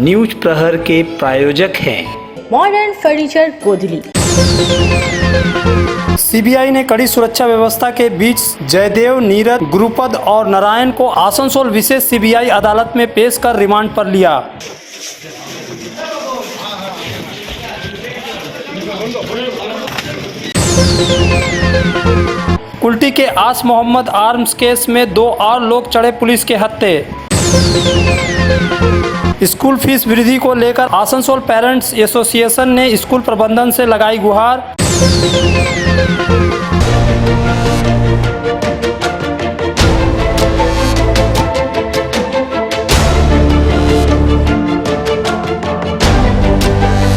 News प्रहर के प्रायोजक हैं मॉडर्न फर्नीचर गोदली। सीबीआई ने कड़ी सुरक्षा व्यवस्था के बीच जयदेव, नीरज, गुरुपद और नारायण को आसनसोल विशेष सीबीआई अदालत में पेश कर रिमांड पर लिया। कुल्टी के आस मोहम्मद आर्म्स केस में 2 और लोग चढ़े पुलिस के हत्थे। स्कूल फीस वृद्धि को लेकर आसनसोल पेरेंट्स एसोसिएशन ने स्कूल प्रबंधन से लगाई गुहार।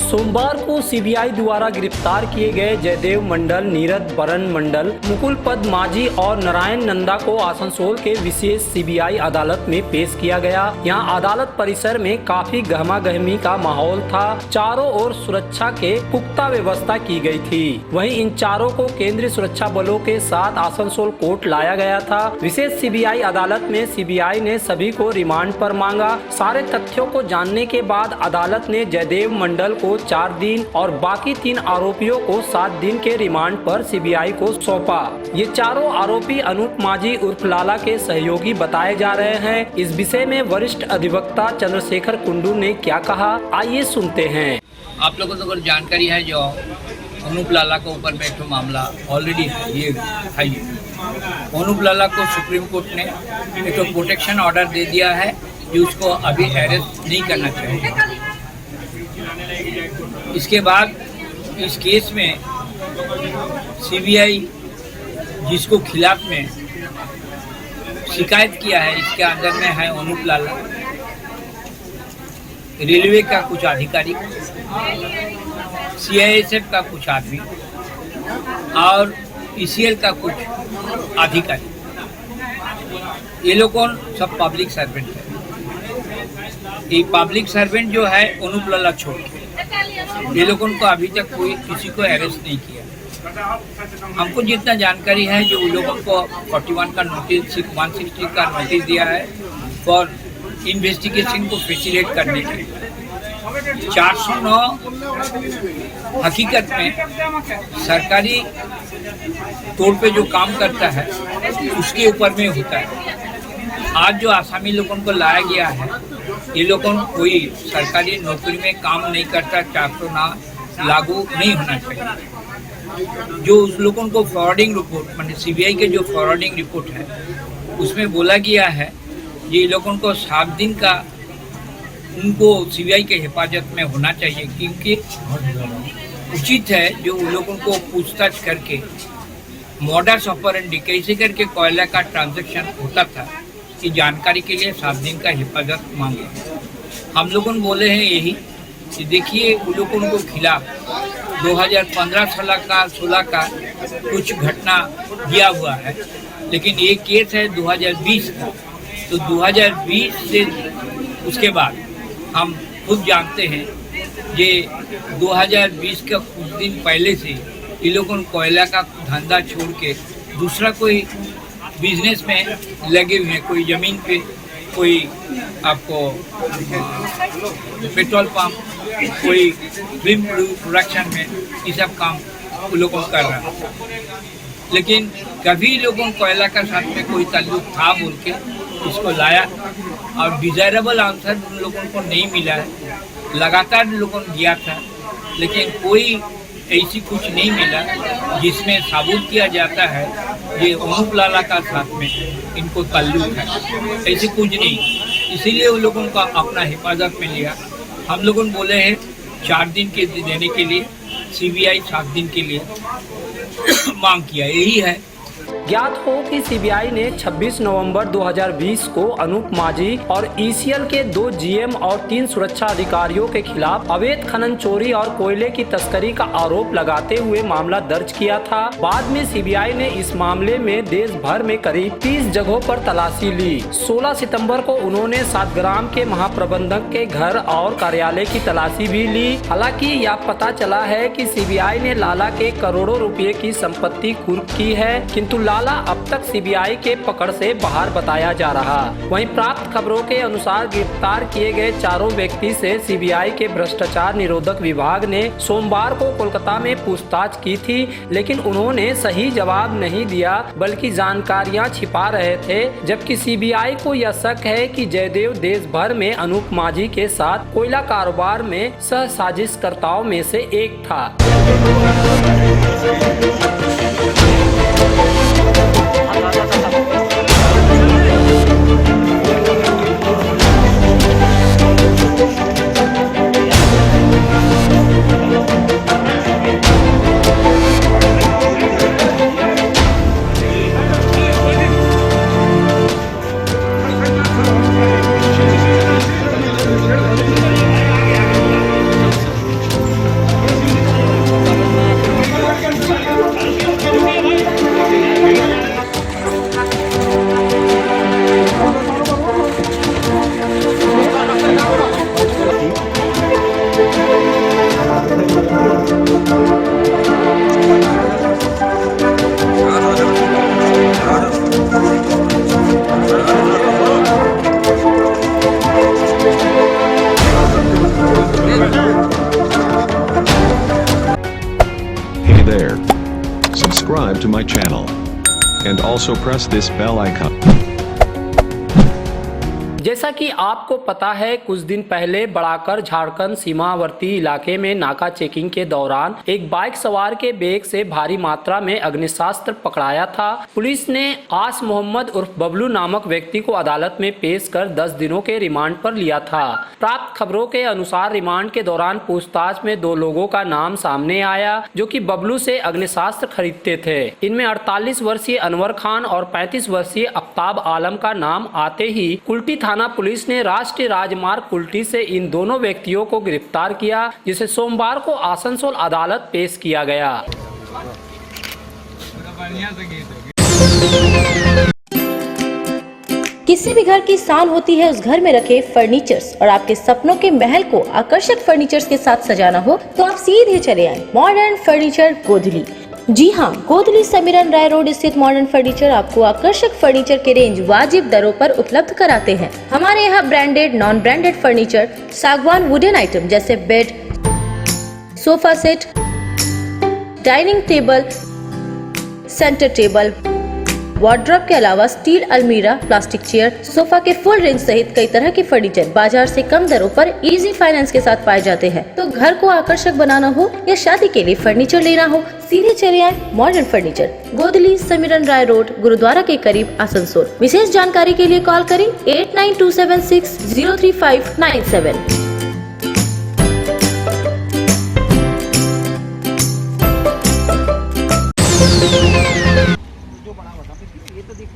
सोमवार को सीबीआई द्वारा गिरफ्तार किए गए जयदेव मंडल, नीरज बरन मंडल, मुकुल पद माझी और नारायण नंदा को आसनसोल के विशेष सीबीआई अदालत में पेश किया गया। यहां अदालत परिसर में काफी गहमागहमी का माहौल था। चारों ओर सुरक्षा के पुख्ता व्यवस्था की गई थी। वहीं इन चारों को केंद्रीय सुरक्षा बलों के साथ आसनसोल कोर्ट लाया गया था। विशेष सीबीआई अदालत में सीबीआई ने सभी को रिमांड पर मांगा। सारे तथ्यों को जानने के बाद अदालत ने जयदेव मंडल को 4 दिन और बाकी 3 आरोपियों को 7 दिन के रिमांड पर सीबीआई को सौंपा। ये चारों आरोपी अनूप माझी उर्फ लाला के सहयोगी बताए जा रहे हैं। इस विषय में वरिष्ठ अधिवक्ता चंद्रशेखर कुंडू ने क्या कहा, आइए सुनते हैं। आप लोगों को जानकारी है जो अनूप लाला के ऊपर में एक मामला ऑलरेडी है। ये अनूप लाला को सुप्रीम कोर्ट ने एक प्रोटेक्शन ऑर्डर दे दिया है कि उसको अभी अरेस्ट नहीं करना चाहिए। इसके बाद इस केस में सीबीआई जिसको खिलाफ में शिकायत किया है, इसके अंदर में है अनूप लाला, रेलवे का कुछ अधिकारी, सीआईएसएफ का कुछ आदमी और ईसीएल का कुछ अधिकारी। ये लोग कौन सब पब्लिक सर्वेंट है। ये पब्लिक सर्वेंट जो है अनूप लाला छोड़ के ये लोगों को अभी तक कोई किसी को अरेस्ट नहीं किया। हमको जितना जानकारी है जो उन लोगों को 41 का नोटिस 160 का नोटिस दिया है फॉर इन्वेस्टिगेशन को फैसिलिटेट करने के लिए। 409 हकीकत में सरकारी तौर पे जो काम करता है उसके ऊपर में होता है। आज जो आसामी लोगों को लाया गया है, ये लोगों कोई सरकारी नौकरी में काम नहीं करता, 409 लागू नहीं होना चाहिए। जो उस लोगों को फॉरवर्डिंग रिपोर्ट माने सीबीआई के जो फॉरवर्डिंग रिपोर्ट है उसमें बोला गया है ये लोगों को 7 दिन का उनको सीबीआई के हिफाजत में होना चाहिए, क्योंकि उचित है जो उन लोगों को पूछताछ करके मॉडस ऑपरेंडी कैसे करके कोयला का ट्रांजैक्शन होता था की जानकारी के लिए 7 दिन का हिफाजत मांगे। हम लोगों ने बोले हैं यही कि देखिए उन लोगों को खिलाफ 2015 का 16 का कुछ घटना दिया हुआ है, लेकिन ये केस है 2020 का। तो 2020 से उसके बाद हम खुद जानते हैं ये 2020 का कुछ दिन पहले से ये लोगों कोयला का धंधा छोड़ के दूसरा कोई बिजनेस में लगे हुए हैं। कोई ज़मीन पे, कोई आपको पेट्रोल पंप, कोई फिल्म प्रोडक्शन में, ये सब काम वो लोगों कर रहा है। लेकिन कभी लोगों कोयला का साथ में कोई ताल्लुक था बोल के इसको लाया और डिजायरेबल आंसर उन लोगों को नहीं मिला है। लगातार लोगों ने दिया था लेकिन कोई ऐसी कुछ नहीं मिला जिसमें साबुत किया जाता है ये अनूप लाला का साथ में इनको ताल्लुक है। ऐसे कुछ नहीं, इसीलिए उन लोगों का अपना हिफाजत में लिया। हम लोगों ने बोले हैं 4 दिन के देने के लिए, सीबीआई 7 दिन के लिए मांग किया, यही है। ज्ञात हो कि सीबीआई ने 26 नवंबर 2020 को अनूप माझी और ईसीएल के 2 जीएम और 3 सुरक्षा अधिकारियों के खिलाफ अवैध खनन, चोरी और कोयले की तस्करी का आरोप लगाते हुए मामला दर्ज किया था। बाद में सीबीआई ने इस मामले में देश भर में करीब 30 जगहों पर तलाशी ली। 16 सितंबर को उन्होंने सातग्राम के महाप्रबंधक के घर और कार्यालय की तलाशी भी ली। हालांकि यह पता चला है कि सीबीआई ने लाला के करोड़ों रुपए की संपत्ति कुर्क की है, किंतु लाला घोटाला अब तक सीबीआई के पकड़ से बाहर बताया जा रहा। वहीं प्राप्त खबरों के अनुसार गिरफ्तार किए गए चारों व्यक्ति से सीबीआई के भ्रष्टाचार निरोधक विभाग ने सोमवार को कोलकाता में पूछताछ की थी, लेकिन उन्होंने सही जवाब नहीं दिया बल्कि जानकारियां छिपा रहे थे। जबकि सीबीआई को यह शक है कि जयदेव देश भर में अनूप माझी के साथ कोयला कारोबार में सह साजिशकर्ताओं में से एक था। Hey there. Subscribe to my channel. And also press this bell icon. जैसा कि आपको पता है, कुछ दिन पहले बड़ाकर झारखंड सीमावर्ती इलाके में नाका चेकिंग के दौरान एक बाइक सवार के बैग से भारी मात्रा में अग्निशास्त्र पकड़ाया था। पुलिस ने आस मोहम्मद उर्फ बबलू नामक व्यक्ति को अदालत में पेश कर 10 दिनों के रिमांड पर लिया था। प्राप्त खबरों के अनुसार रिमांड के दौरान पूछताछ में 2 लोगों का नाम सामने आया जो कि बबलू से अग्निशास्त्र खरीदते थे। इनमें 48 वर्षीय अनवर खान और 35 वर्षीय आफ्ताब आलम का नाम आते ही कुल्टी थाना पुलिस ने राष्ट्रीय राजमार्ग कुल्टी से इन दोनों व्यक्तियों को गिरफ्तार किया, जिसे सोमवार को आसनसोल अदालत पेश किया गया। किसी भी घर की शान होती है उस घर में रखे फर्नीचर्स, और आपके सपनों के महल को आकर्षक फर्नीचर्स के साथ सजाना हो तो आप सीधे चले आए मॉडर्न फर्नीचर गोधली। जी हाँ, गोधली समीरन राय रोड स्थित मॉडर्न फर्नीचर आपको आकर्षक फर्नीचर के रेंज वाजिब दरों पर उपलब्ध कराते हैं। हमारे यहाँ ब्रांडेड नॉन ब्रांडेड फर्नीचर, सागवान वुडन आइटम जैसे bed, sofa set, dining table, centre table, wardrobe के अलावा स्टील अलमीरा, प्लास्टिक चेयर, सोफा के फुल रेंज सहित कई तरह के फर्नीचर बाजार से कम दरों पर इजी फाइनेंस के साथ पाए जाते हैं। तो घर को आकर्षक बनाना हो या शादी के लिए फर्नीचर लेना हो, सीधे चले आए मॉडर्न फर्नीचर, गोधली समीरन राय रोड, गुरुद्वारा के करीब, आसनसोल। विशेष जानकारी के लिए कॉल करें 8927603597।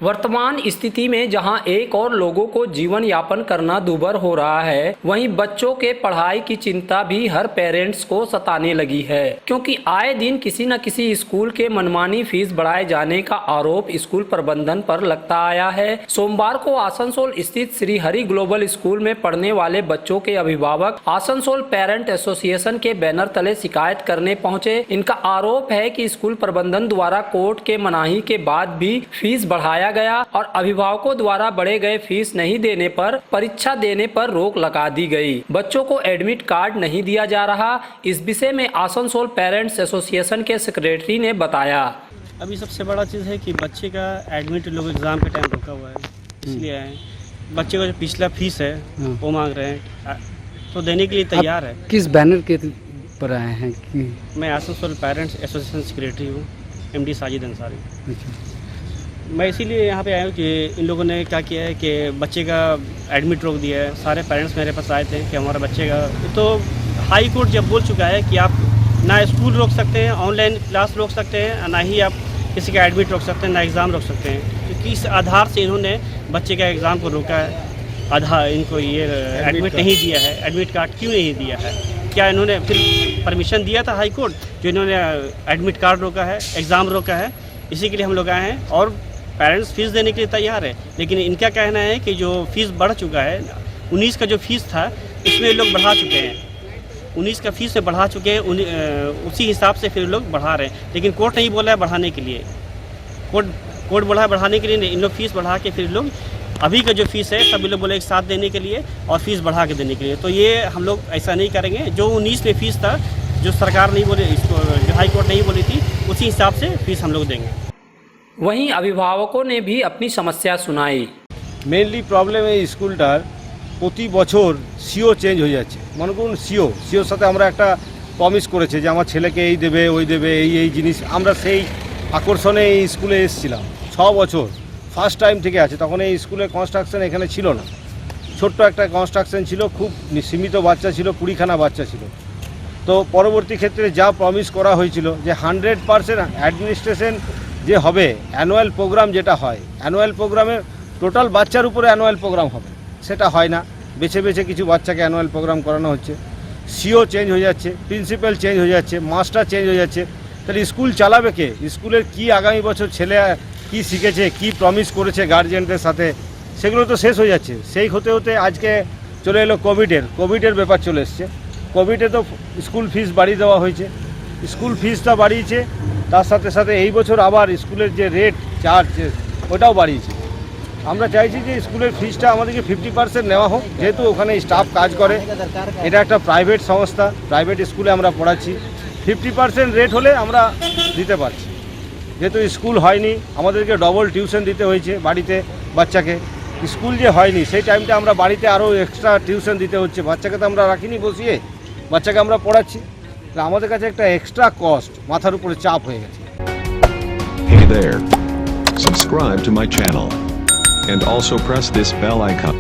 वर्तमान स्थिति में जहां एक और लोगों को जीवन यापन करना दूभर हो रहा है, वहीं बच्चों के पढ़ाई की चिंता भी हर पेरेंट्स को सताने लगी है, क्योंकि आए दिन किसी न किसी स्कूल के मनमानी फीस बढ़ाए जाने का आरोप स्कूल प्रबंधन पर लगता आया है। सोमवार को आसनसोल स्थित श्री हरि ग्लोबल स्कूल में पढ़ने वाले बच्चों के अभिभावक आसनसोल पेरेंट एसोसिएशन के बैनर तले शिकायत करने पहुंचे। इनका आरोप है कि स्कूल प्रबंधन द्वारा कोर्ट के मनाही के बाद भी फीस बढ़ाया गया और अभिभावकों द्वारा बढ़े गए फीस नहीं देने पर परीक्षा देने पर रोक लगा दी गई। बच्चों को एडमिट कार्ड नहीं दिया जा रहा। इस विषय में आसनसोल पेरेंट्स एसोसिएशन के सेक्रेटरी ने बताया। अभी सबसे बड़ा चीज़ है कि बच्चे का एडमिट लोग एग्ज़ाम के टाइम रुका हुआ है, इसलिए आए। बच्चे का जो पिछला फीस है वो मांग रहे हैं, तो देने के लिए तैयार है। किस बैनर के पर आए हैं कि मैं आसनसोल पेरेंट्स एसोसिएशन सेक्रेटरी हूँ, एमडी साजिद अंसारी। मैं इसीलिए यहाँ पे आया हूँ कि इन लोगों ने क्या किया है कि बच्चे का एडमिट रोक दिया है। सारे पेरेंट्स मेरे पास आए थे कि हमारा बच्चे का, तो हाई कोर्ट जब बोल चुका है कि आप ना स्कूल रोक सकते हैं, ऑनलाइन क्लास रोक सकते हैं, ना ही आप किसी का एडमिट रोक सकते हैं, ना एग्ज़ाम रोक सकते हैं, क्योंकि इस आधार से इन्होंने बच्चे का एग्ज़ाम को रोका है। आधार इनको ये एडमिट नहीं दिया है। एडमिट कार्ड क्यों नहीं दिया है? क्या इन्होंने फिर परमिशन दिया था हाई कोर्ट जो इन्होंने एडमिट कार्ड रोका है, एग्ज़ाम रोका है? इसी के लिए हम लोग आए हैं और पेरेंट्स फीस देने के लिए तैयार है। लेकिन इनका कहना है कि जो फीस बढ़ चुका है, 19 का जो फीस था इसमें लोग बढ़ा चुके हैं, 19 का फीस में बढ़ा चुके हैं, उसी हिसाब से फिर लोग बढ़ा रहे हैं। लेकिन कोर्ट नहीं बोला है बढ़ाने के लिए। कोर्ट बोला है बढ़ाने के लिए, इन लोग फीस बढ़ा के फिर लोग अभी का जो फीस है सब लोग बोले एक साथ देने के लिए और फीस बढ़ा के देने के लिए। तो ये हम लोग ऐसा नहीं करेंगे। जो 19 में फीस था, जो सरकार नहीं बोली, इसको जो हाई कोर्ट नहीं बोली थी, उसी हिसाब से फीस हम लोग देंगे। वहीं अभिभावकों ने भी अपनी समस्या सुनाई। মেইনলি প্রবলেম এই স্কুলটার প্রতি বছর সিও চেঞ্জ হয়ে যাচ্ছে। মনে করুন সিওর সাথে আমরা একটা প্রমিস করেছে যে আমার ছেলেকে এই দেবে ওই দেবে এই জিনিস, আমরা সেই আকর্ষণে এই স্কুলে এসেছিলাম। 6 বছর ফার্স্ট টাইম থেকে আছে। তখন এই স্কুলের কনস্ট্রাকশন এখানে ছিল না, ছোট্ট একটা কনস্ট্রাকশন ছিল, খুব সীমিত বাচ্চা ছিল, 20খানা বাচ্চা ছিল। তো পরবর্তী ক্ষেত্রে যা প্রমিস করা হয়েছিল যে 100% অ্যাডমিনিস্ট্রেশন যে হবে, অ্যানুয়াল প্রোগ্রাম যেটা হয়, অ্যানুয়াল প্রোগ্রামে টোটাল বাচ্চার উপরে অ্যানুয়াল প্রোগ্রাম হবে, সেটা হয় না। বেছে বেছে কিছু বাচ্চাকে অ্যানুয়াল প্রোগ্রাম করানো হচ্ছে। সিও চেঞ্জ হয়ে যাচ্ছে, প্রিন্সিপাল চেঞ্জ হয়ে যাচ্ছে, মাস্টার চেঞ্জ হয়ে যাচ্ছে। তাহলে স্কুল চালাবে কে? স্কুলের কি আগামী বছর ছেলে কি শিখেছে, কি প্রমিস করেছে গার্জিয়ানদের সাথে, সেগুলো তো শেষ হয়ে যাচ্ছে। সেই হতে হতে আজকে চলে এলো কোভিডের ব্যাপার চলে এসছে। কোভিডে তো স্কুল ফিস বাড়িয়ে দেওয়া হয়েছে, স্কুল ফিসটা বাড়িয়েছে, তার সাথে সাথে এই বছর আবার স্কুলের যে রেট চার্জ ওটাও বাড়িয়েছে। আমরা চাইছি যে স্কুলের ফিসটা আমাদেরকে 50% নেওয়া হোক, যেহেতু ওখানে স্টাফ কাজ করে, এটা একটা প্রাইভেট সংস্থা, প্রাইভেট স্কুলে আমরা পড়াচ্ছি। 50% রেট হলে আমরা দিতে পারছি। যেহেতু স্কুল হয়নি, আমাদেরকে ডবল টিউশন দিতে হয়েছে বাড়িতে বাচ্চাকে। স্কুল যে হয়নি সেই টাইমটা আমরা বাড়িতে আরও এক্সট্রা টিউশন দিতে হচ্ছে। বাচ্চাকে তো আমরা রাখিনি বসিয়ে, বাচ্চাকে আমরা পড়াচ্ছি। তাহলে আমাদের কাছে একটা এক্সট্রা কস্ট, মাথার উপরে চাপ হয়ে গেছে। Hey there. Subscribe to my channel. And also press this bell icon.